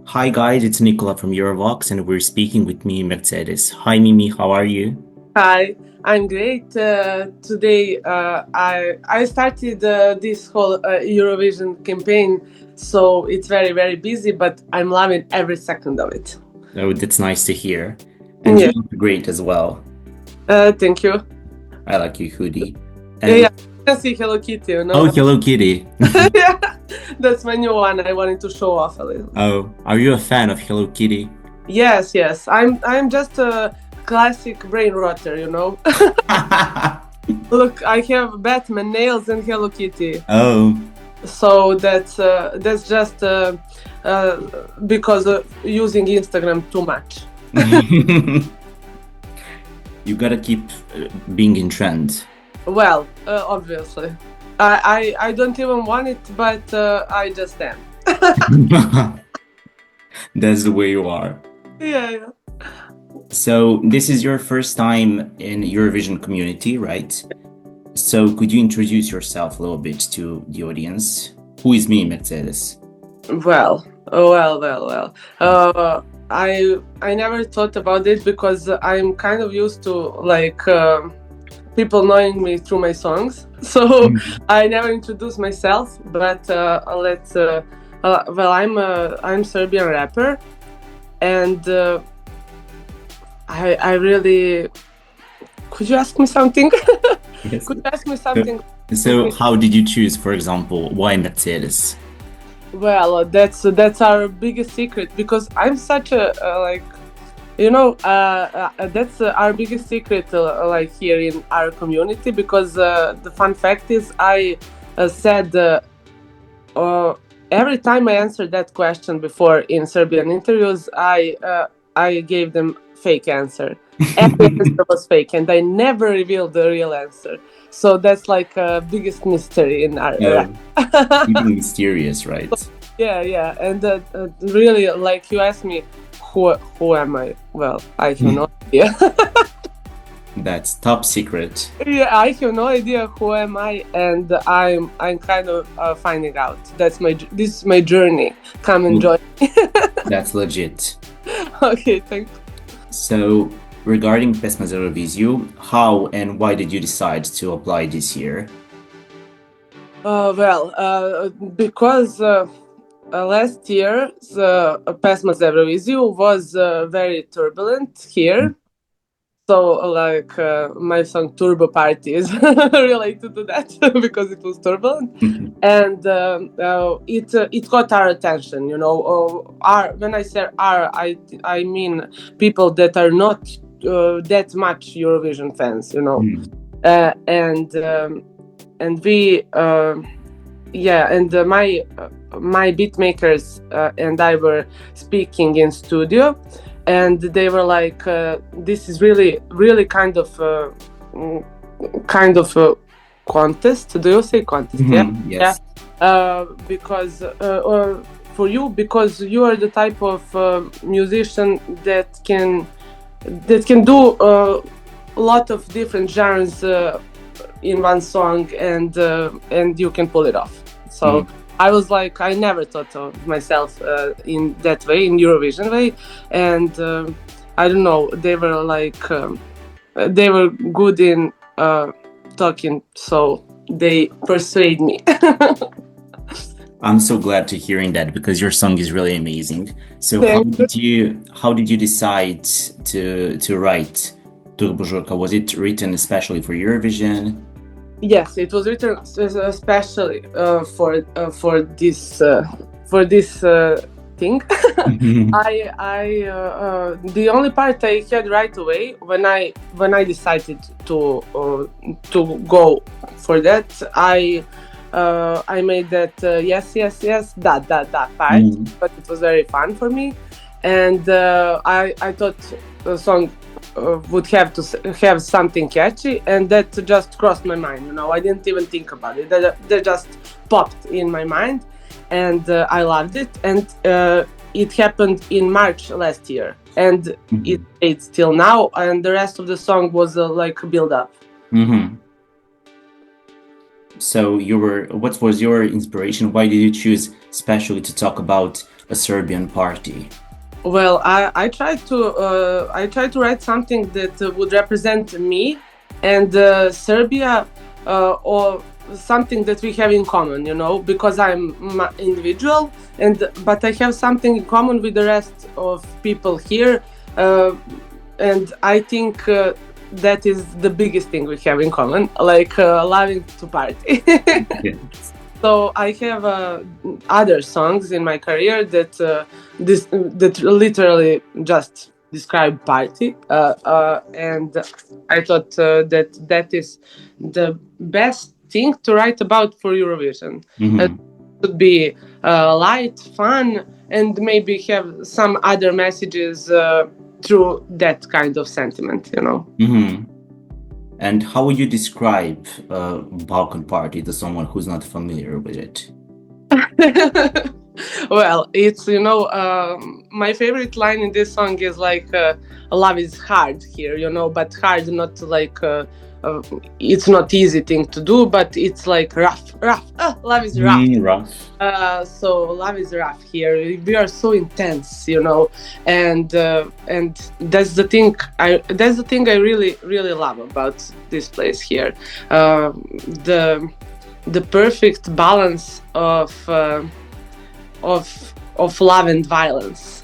Hi guys, it's Nikola from Eurovox and we're speaking with me, Mercedes. Hi Mimi, how are you? Hi, I'm great. Today, I started this whole Eurovision campaign, so it's very busy, but I'm loving every second of it. Oh, that's nice to hear. And you Yeah, look great as well. thank you. I like your hoodie. Yeah, And I can see Hello Kitty, you oh, know. Hello Kitty. Yeah, that's my new one. I wanted to show off a little. Oh, are you a fan of Hello Kitty? Yes. I'm just a classic brain rotter, you know. Look, I have Batman nails and Hello Kitty. Oh, So that's just because of using Instagram too much. you gotta keep being in trend. Well, obviously, I don't even want it, but I just am. That's the way you are. Yeah. So this is your first time in Eurovision community, right? So could you introduce yourself a little bit to the audience? Who is me, Mercedes? Well. I never thought about it because I'm kind of used to like people knowing me through my songs. So I never introduced myself. But let's. Well, I'm Serbian rapper, and I really. Could you ask me something? Yes. Could you ask me something? So how did you choose, for example, why Mercedes? Well, that's our biggest secret because I'm such a like, you know, that's our biggest secret like here in our community because the fun fact is I said every time I answered that question before in Serbian interviews, I gave them fake answer. Every answer was fake, and I never revealed the real answer. So that's like biggest mystery in our. No, even mysterious, right? Yeah, and really, like you asked me, who am I? Well, I have no idea. That's top secret. Yeah, I have no idea who am I, and I'm kind of finding out. This is my journey. Come and join. That's legit. Okay, thank you. So regarding Pesma Euroviziju, how and why did you decide to apply this year? Because last year the Pesma Euroviziju was very turbulent here. So, like, my song Turbo Party is related to that because it was turbulent. And it got our attention, you know. When I say our, I mean people that are not that much Eurovision fans, you know. And we, my beat makers and I were speaking in studio. And they were like, "This is really kind of a contest." Do you say contest? Mm-hmm. Yes. Yeah. Because for you, because you are the type of musician that can do a lot of different genres in one song, and you can pull it off. So. I was like, I never thought of myself in that way, in Eurovision way, and I don't know. They were like, they were good in talking, so they persuade me. I'm so glad to hearing that because your song is really amazing. So how did you decide to write Turbo Žurka? Was it written especially for Eurovision? Yes, it was written especially for this thing. The only part I had right away when I decided to go for that, I made that yes that part, but it was very fun for me, and I thought the song would have to have something catchy, and that just crossed my mind. You know, I didn't even think about it. They just popped in my mind, and I loved it. And it happened in March last year, and it stayed till now. And the rest of the song was like a build up. So what was your inspiration? Why did you choose especially to talk about a Serbian party? Well, I tried to write something that would represent me and Serbia, or something that we have in common, because I'm individual, but I have something in common with the rest of people here, and I think that is the biggest thing we have in common, like loving to party. Yes. So I have other songs in my career that literally just describe party, and I thought that is the best thing to write about for Eurovision. It would be light, fun, and maybe have some other messages through that kind of sentiment, And how would you describe Balkan Party to someone who's not familiar with it? Well, it's, my favorite line in this song is like, love is hard here, but hard not like, it's not easy thing to do, but it's like rough. Love is rough. Rough. So love is rough here. We are so intense, and that's the thing. I really love about this place here. The perfect balance of love and violence.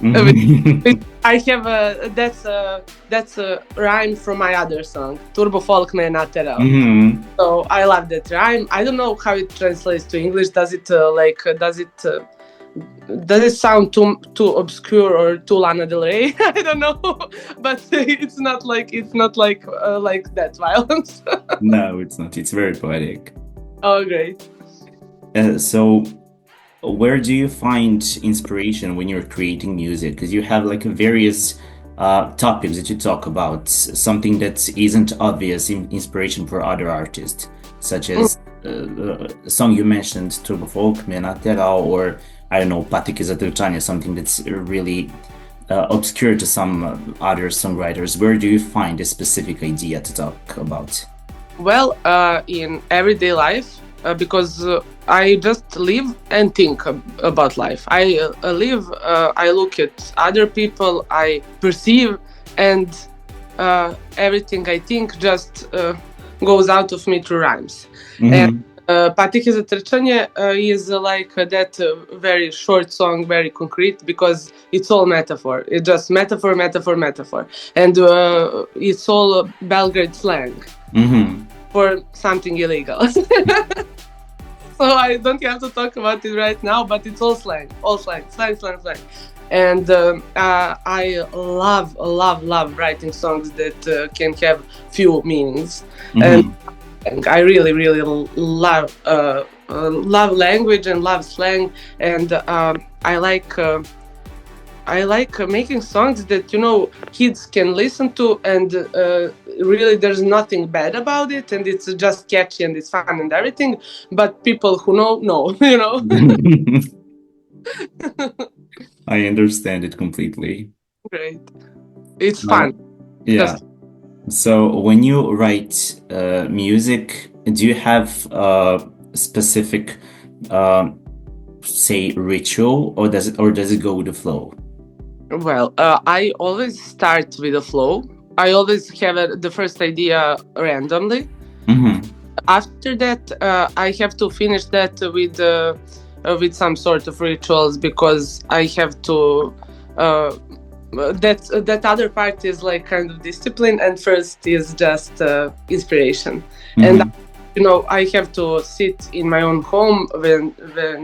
I have that's a rhyme from my other song, Turbo Folk me natera. So I love that rhyme. I don't know how it translates to English. Does it sound too obscure or too Lana Del Rey? I don't know, but it's not like that violence. No, it's not. It's very poetic. Oh, great. So where do you find inspiration when you're creating music? Because you have like various topics that you talk about, something that isn't obvious inspiration for other artists, such as the song you mentioned, Turbo Folk, Menatera, or I don't know, Patike za trčanje, something that's really obscure to some other songwriters. Where do you find a specific idea to talk about? Well, in everyday life, because I just live and think about life. I live, I look at other people, I perceive, and everything I think just goes out of me through rhymes. And Patike za trčanje is like that very short song, very concrete, because it's all metaphor. It's just metaphor. And it's all Belgrade slang for something illegal. So I don't have to talk about it right now, but it's all slang. And I love writing songs that can have few meanings. And I really love language and love slang, and I like making songs that kids can listen to, and really there's nothing bad about it, and it's just catchy and it's fun and everything, but people who know. I understand it completely. Great. It's fun. Yeah. So when you write music, do you have a specific say ritual, or does it go with the flow? Well, I always start with the flow. I always have the first idea randomly. After that, I have to finish that with some sort of rituals, because I have to. That other part is like kind of discipline, and first is just inspiration. And I have to sit in my own home when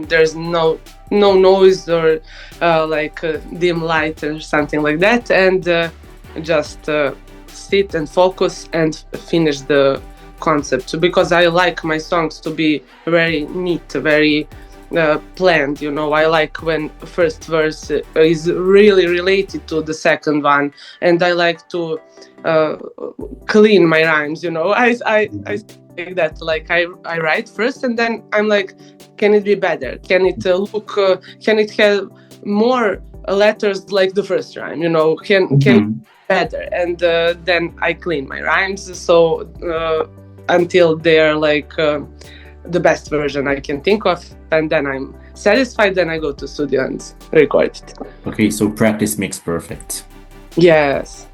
there's no noise or like dim light or something like that, and just sit and focus and finish the concept, because I like my songs to be very neat, very planned. I like when first verse is really related to the second one, and I like to clean my rhymes. I like that. Like I write first, and then I'm like, can it be better? Can it can it have more letters like the first rhyme? Can better? And then I clean my rhymes, so until they're like the best version I can think of, and then I'm satisfied. Then I go to studio and record it. Okay, so practice makes perfect. Yes.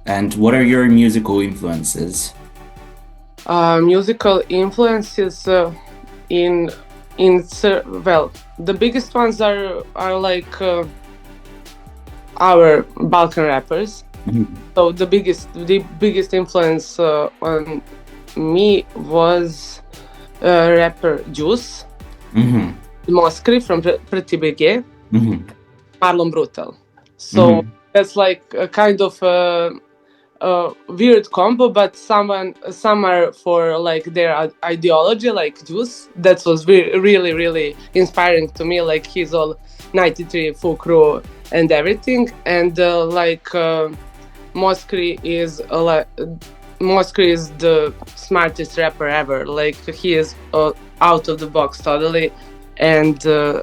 And what are your musical influences? Musical influences well, the biggest ones are like our Balkan rappers. Mm-hmm. So the biggest influence on me was rapper Juice, Mm-hmm. Moskri from Pretty Big, Mm-hmm. Marlon Brutal. So that's like a kind of weird combo, but some are for like their ideology, like Juice. That was really, really inspiring to me. Like his all 93 full crew and everything, and Moskri is the smartest rapper ever. Like he is out of the box totally. And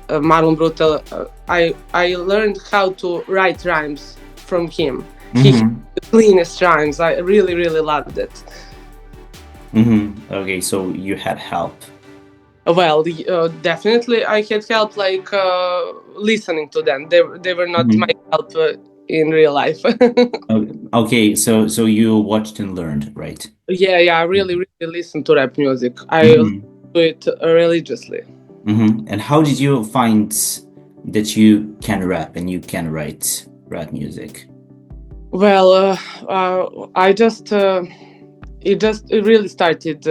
Marlon Brutal, I learned how to write rhymes from him. He had the cleanest rhymes. I really, really loved it. Okay, so you had help. Well, definitely I had help, like listening to them. They were not my help in real life. Okay, so you watched and learned, right? Yeah, I really, really listen to rap music. I do it religiously. And how did you find that you can rap and you can write rap music? Well, it really started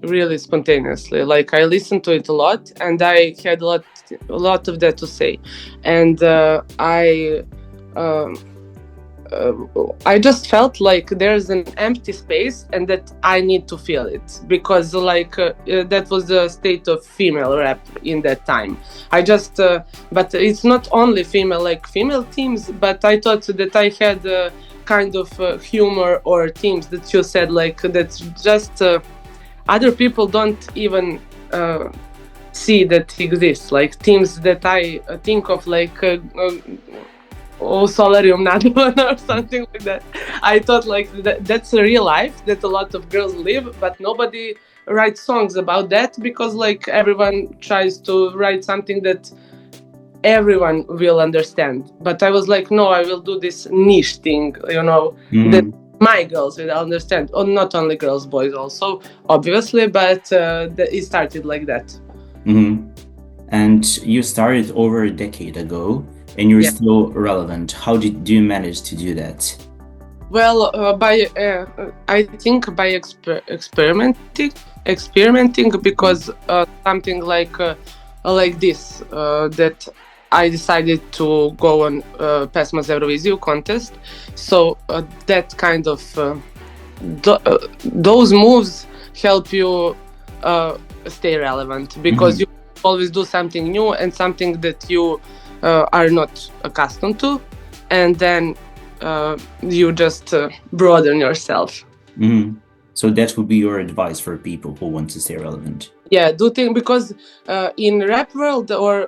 really spontaneously. Like I listened to it a lot, and I had a lot of that to say, and I just felt like there's an empty space and that I need to fill it, because that was the state of female rap in that time. But it's not only female themes, but I thought that I had kind of humor or themes that you said, like that's just other people don't even see that exists, like themes that I think of, like Solarium Nadon or something like that. I thought like that's a real life that a lot of girls live, but nobody writes songs about that, because like everyone tries to write something that everyone will understand. But I was like, no, I will do this niche thing, that my girls will understand. Or not only girls, boys also, obviously, but it started like that. And you started over a decade ago, and you're still relevant. How did you manage to do that? Well, I think by experimenting, because something like this, that I decided to go on Pesma's Euroviziju contest. So that kind of those moves help you stay relevant, because you always do something new and something that you are not accustomed to, and then you just broaden yourself. So that would be your advice for people who want to stay relevant? Yeah, do things, because in rap world or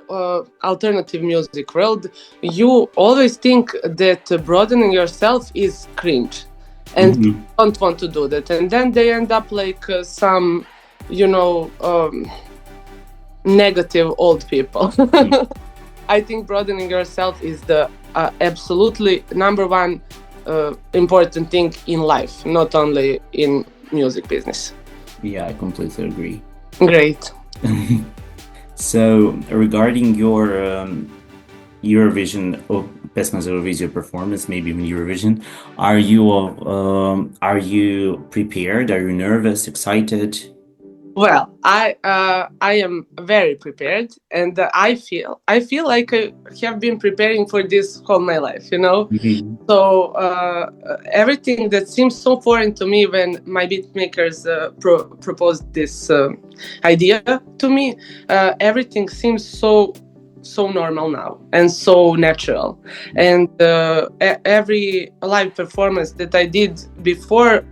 alternative music world, you always think that broadening yourself is cringe, and don't want to do that, and then they end up like some, negative old people. I think broadening yourself is the absolutely number one important thing in life, not only in music business. Yeah, I completely agree. Great. So regarding your Eurovision or Pesma's Euroviziju performance, maybe even Eurovision, are you prepared? Are you nervous, excited? Well, I am very prepared, and I feel like I have been preparing for this all my life, So everything that seems so foreign to me when my beatmakers proposed this idea to me, everything seems so normal now and so natural. And every live performance that I did before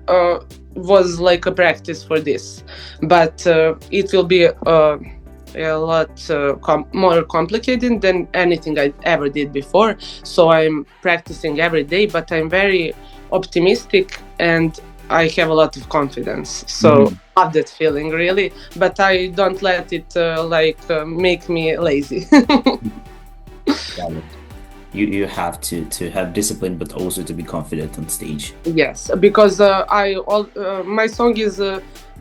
was like a practice for this, but it will be a lot more complicated than anything I ever did before. So I'm practicing every day, but I'm very optimistic, and I have a lot of confidence. So I love that feeling really, but I don't let it make me lazy. Got it. You have to have discipline, but also to be confident on stage. Yes, because my song is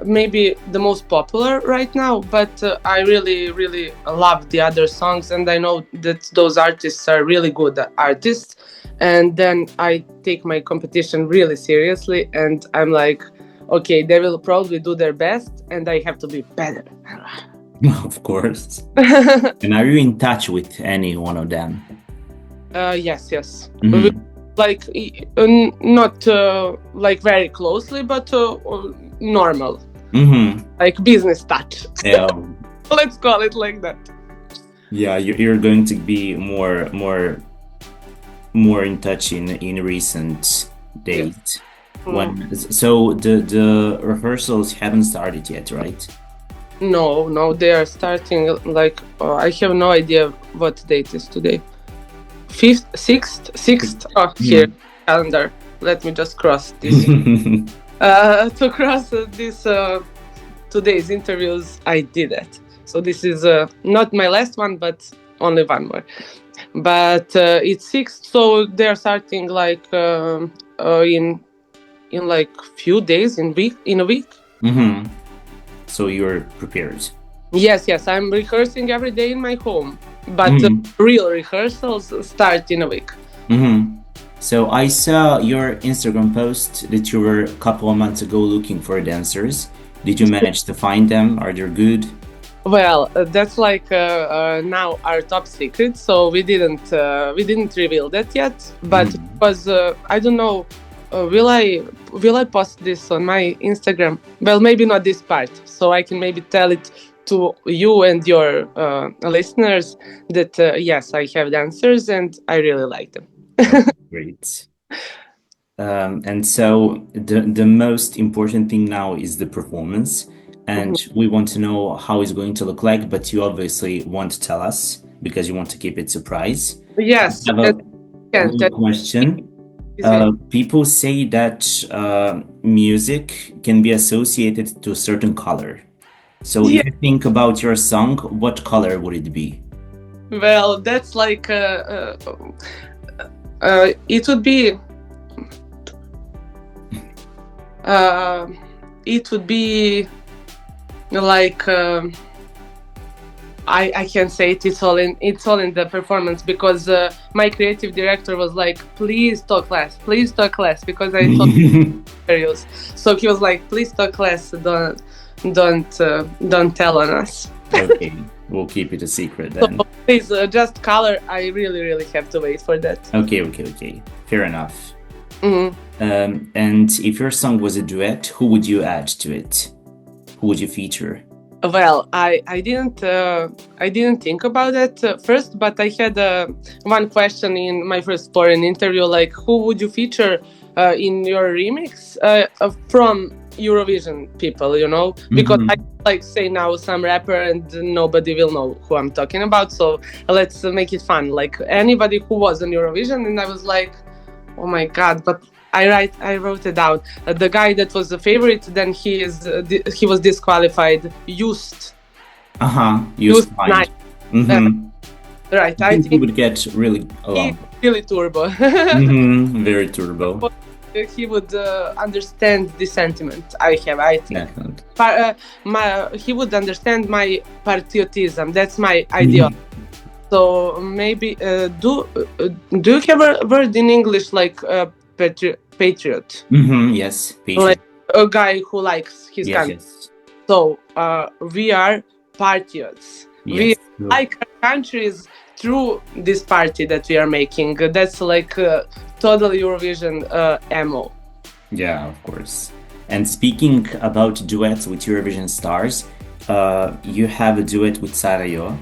maybe the most popular right now, but I really, really love the other songs, and I know that those artists are really good artists. And then I take my competition really seriously, and I'm like, okay, they will probably do their best, and I have to be better. Of course. And are you in touch with any one of them? Yes. Like not like very closely, but normal. Like business touch. Yeah. Let's call it like that. Yeah, you're going to be more in touch in recent days. Yes. So the rehearsals haven't started yet, right? No, they are starting. Like I have no idea what date is today. 5th, 6th. Oh, here calendar. Let me just cross this. To cross this today's interviews, I did it. So this is not my last one, but only one more. But it's 6th, so they're starting like in like few days, in a week. So you're prepared. Yes, I'm rehearsing every day in my home, but real rehearsals start in a week. So I saw your Instagram post that you were a couple of months ago looking for dancers. Did you manage to find them? Are they good? Well, that's like now our top secret, so we didn't reveal that yet. But because I don't know, will I post this on my Instagram? Well, maybe not this part, so I can maybe tell it to you and your listeners that yes, I have dancers and I really like them. Great. And so the most important thing now is the performance, and we want to know how it's going to look like, but you obviously won't tell us because you want to keep it surprise. Yes. I have a question. People say that music can be associated to a certain color. So if you think about your song, what color would it be? Well, that's like it would be like I can't say it. It's all in the performance, because my creative director was like, please talk less, because I talk serious. So he was like, please talk less, don't tell on us. Okay, we'll keep it a secret then. So please, just color. I really have to wait for that. Okay. Fair enough. And if your song was a duet, who would you add to it? Who would you feature? Well, I didn't think about that first, but I had one question in my first foreign interview, like, who would you feature in your remix from Eurovision people, you know? Because I like say now some rapper and nobody will know who I'm talking about, so let's make it fun, like anybody who was on Eurovision. And I was like, oh my god, but I wrote it down. The guy that was the favorite, then he was disqualified. Used fine. Right. I think he would get really along. Really turbo. Very turbo. He would understand the sentiment I have, I think. He would understand my patriotism. That's my idea. So maybe do you have a word in English like patriot? Yes, patriot. Like a guy who likes his country. Yes. So we are patriots. Yes, we like our countries through this party that we are making. That's like total Eurovision ammo. Yeah, of course. And speaking about duets with Eurovision stars, you have a duet with Sarajevo.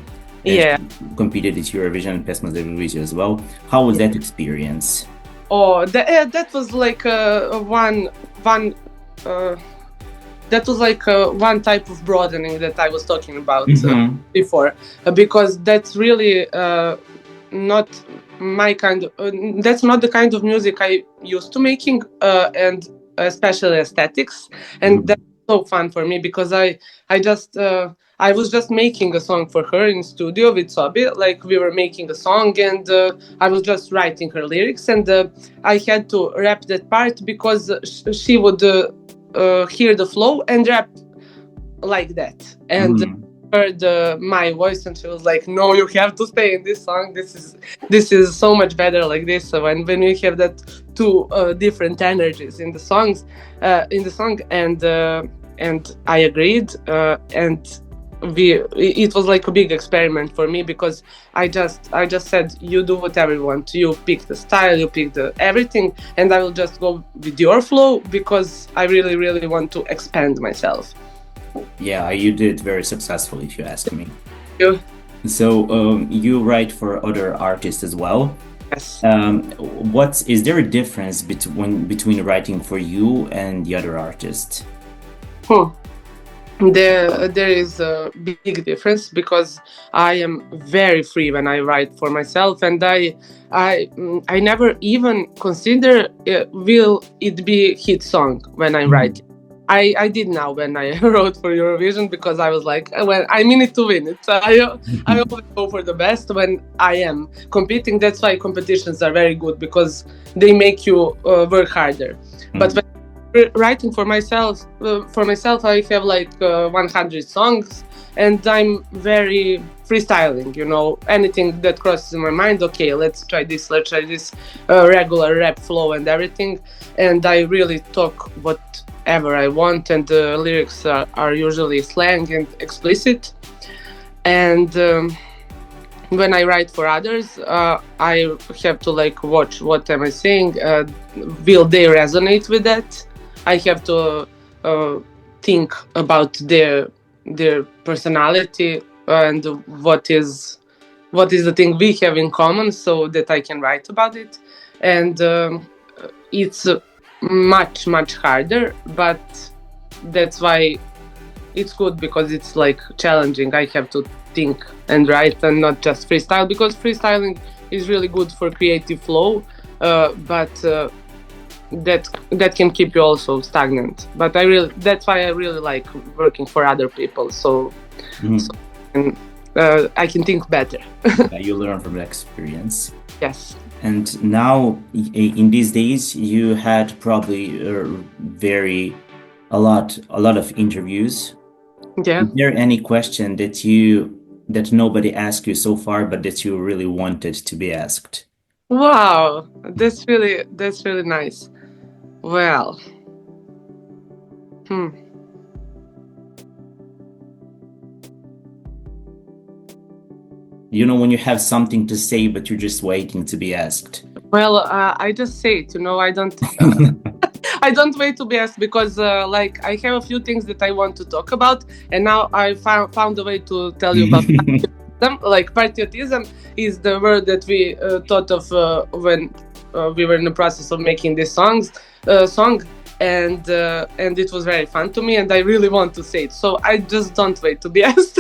Yeah. Competed at Eurovision and Pesma's Evroviziju as well. How was that experience? Oh, that was like that was like one type of broadening that I was talking about before, because that's really not my kind of, that's not the kind of music I used to making, and especially aesthetics, and that's so fun for me because I was just making a song for her in studio with Sobi. Like we were making a song, and I was just writing her lyrics, and I had to rap that part because she would hear the flow and rap like that, and heard my voice, and she was like, "No, you have to stay in this song. This is so much better like this." So when we have that two different energies in the song, and I agreed, and it was like a big experiment for me because I just said, you do whatever you want, you pick the style, you pick the everything, and I will just go with your flow because I really want to expand myself. Yeah, you did very successfully, if you ask me. Yeah. So you write for other artists as well. Yes. Is there a difference between writing for you and the other artist? There is a big difference because I am very free when I write for myself, and I never even consider will it be hit song when I write. I did now when I wrote for Eurovision because I was like, well, I mean it to win it. I always go for the best when I am competing. That's why competitions are very good because they make you work harder. But when writing for myself, I have like 100 songs, and I'm very freestyling. You know, anything that crosses my mind. Okay, let's try this regular rap flow and everything. And I really talk whatever I want, and the lyrics are usually slang and explicit. And when I write for others, I have to like watch what am I saying. Will they resonate with that? I have to think about their personality and what is the thing we have in common, so that I can write about it. And it's much harder, but that's why it's good because it's like challenging. I have to think and write and not just freestyle, because freestyling is really good for creative flow, but that can keep you also stagnant. But that's why I really like working for other people, so I can think better. You learn from the experience. Yes. And now, in these days, you had probably a lot of interviews. Yeah. Is there any question that nobody asked you so far, but that you really wanted to be asked? Wow, that's really nice. Well, You know, when you have something to say, but you're just waiting to be asked. Well, I just say it, you know, I don't I don't wait to be asked because like I have a few things that I want to talk about, and now I found a way to tell you about patriotism. Like patriotism is the word that we thought of when we were in the process of making this song, and it was very fun to me, and I really want to say it, so I just don't wait to be asked.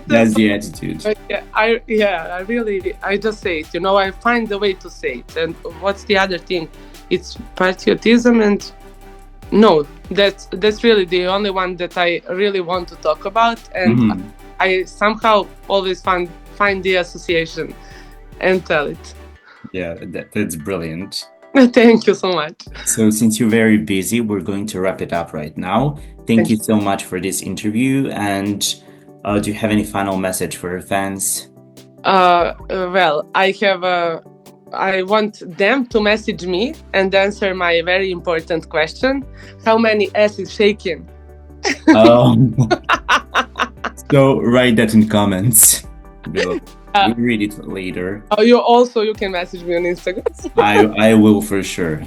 That's the attitude. I just say it, you know, I find a way to say it. And what's the other thing? It's patriotism, and no, that's really the only one that I really want to talk about, and I somehow always find the association and tell it. Yeah, that's brilliant. Thank you so much. So since you're very busy, we're going to wrap it up right now. Thank you so much for this interview, and do you have any final message for your fans? Well, I want them to message me and answer my very important question: how many S is shaking? So write that in comments. We'll read it later. You can message me on Instagram. I will for sure.